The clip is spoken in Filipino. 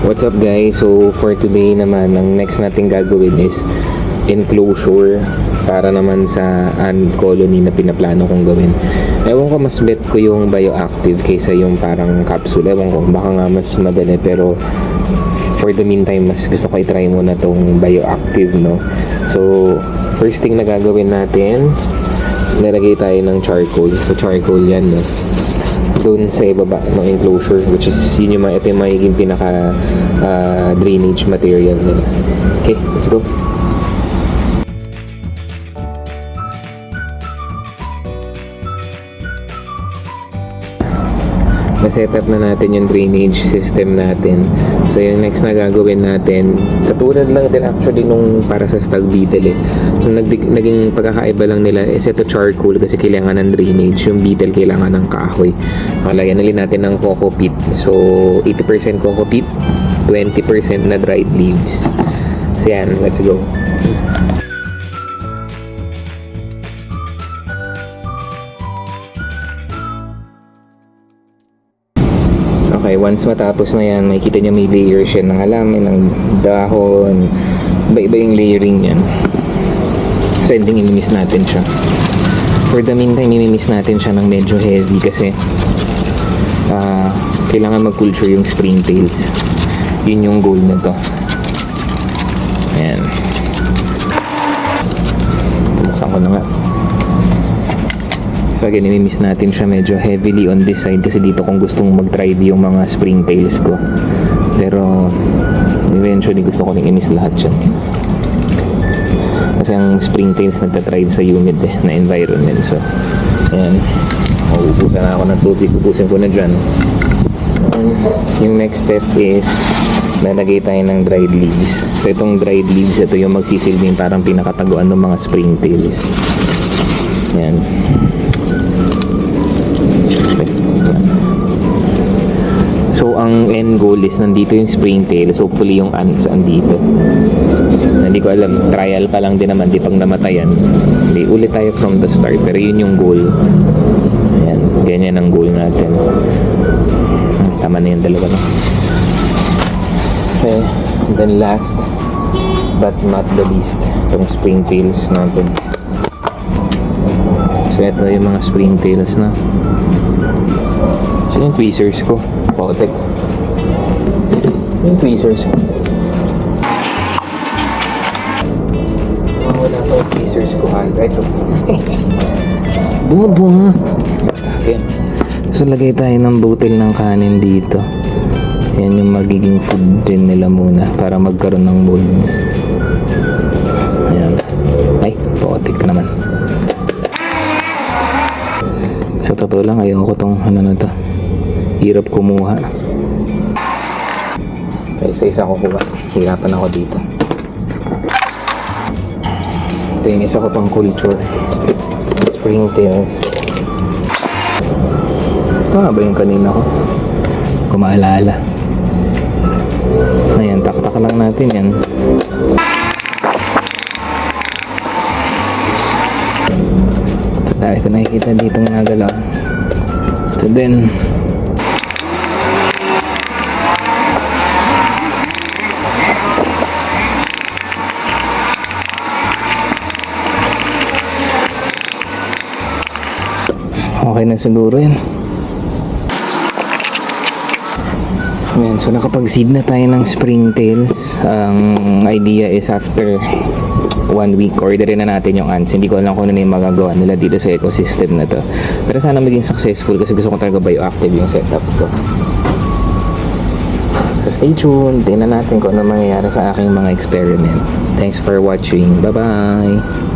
What's up guys? So for today naman, ang next natin gagawin is enclosure para naman sa ant colony na pinaplano kong gawin. Ewan ko, mas bet ko yung bioactive kaysa yung parang capsule. Ewan ko, baka nga mas madali, pero for the meantime, mas gusto ko i-try muna tong bioactive, no? So first thing na gagawin natin, nilagay tayo ng charcoal. So charcoal yan, no? Doon sa ibaba ng enclosure, which is ito yung magiging pinaka drainage material nila. Okay, let's go. Na-setup na natin yung drainage system natin. So yung next na gagawin natin, katulad lang din actually nung para sa stag beetle eh. So naging pagkakaiba lang nila is ito charcoal kasi kailangan ng drainage, yung beetle kailangan ng kahoy. Malagyan na natin ng coco peat. So 80% coco peat, 20% na dried leaves. So yan, let's go. Okay, once matapos na yan, makikita nyo may layers yan ng halaman, ng dahon, iba-iba yung layering yan. So, ending imimiss natin siya. For the meantime, imimiss natin siya ng medyo heavy kasi kailangan mag-culture yung springtails. Yun yung goal na to. Ayan. Buksan ko na nga. So again, imimiss natin siya medyo heavily on this side kasi dito kung gustong mag-thrive yung mga springtails ko. Pero eventually gusto ko rin imiss lahat siya. Kasi ang springtails nagtathrive sa humid na environment. So ayan, uubusan na ako ng tubig, ubusin ko na dyan. Yung next step is lalagay tayo ng dried leaves. So itong dried leaves, ito yung magsisilbing parang pinakataguan ng mga springtails. Ayan. So ang end goal is nandito yung springtails, hopefully yung ants andito. Hindi ko alam, trial pa lang din naman, di pag namatayan hindi ulit tayo from the start, pero yun yung goal. Ayan, ganyan ang goal natin. Tama na yung dalawa na. Okay, then last but not the least, itong springtails natin. So ito yung mga springtails na. So yung tweezers ko, potek. So yung tweezers ko. Wala pa yung tweezers ko. Ito. Bunga. Okay. So lagay tayo ng butil ng kanin dito. Yan yung magiging food din nila muna para magkaroon ng molds. Ayan. Ay, potek ka naman. Sa totoo lang, ayoko tong ano na to. Hirap kumuha. Kaya isa-isa ko kuha. Hirapan ako dito. Ito yung isa ko pang culture. Springtails. Ito nga ba yung kanina ko? Kumaalala. Ayan, tak-tak lang natin yan. Dahil ko nakikita ditong nagalaw. So then okay na siguro yan. Ayan, so nakapag-seed na tayo ng springtails. Ang idea is after 1 week, orderin na natin yung ants. Hindi ko alam kung ano na yung magagawa nila dito sa ecosystem na to. Pero sana maging successful kasi gusto ko talaga bioactive yung setup ko. So stay tuned. Tingnan natin kung ano mangyayari sa aking mga experiment. Thanks for watching. Bye-bye!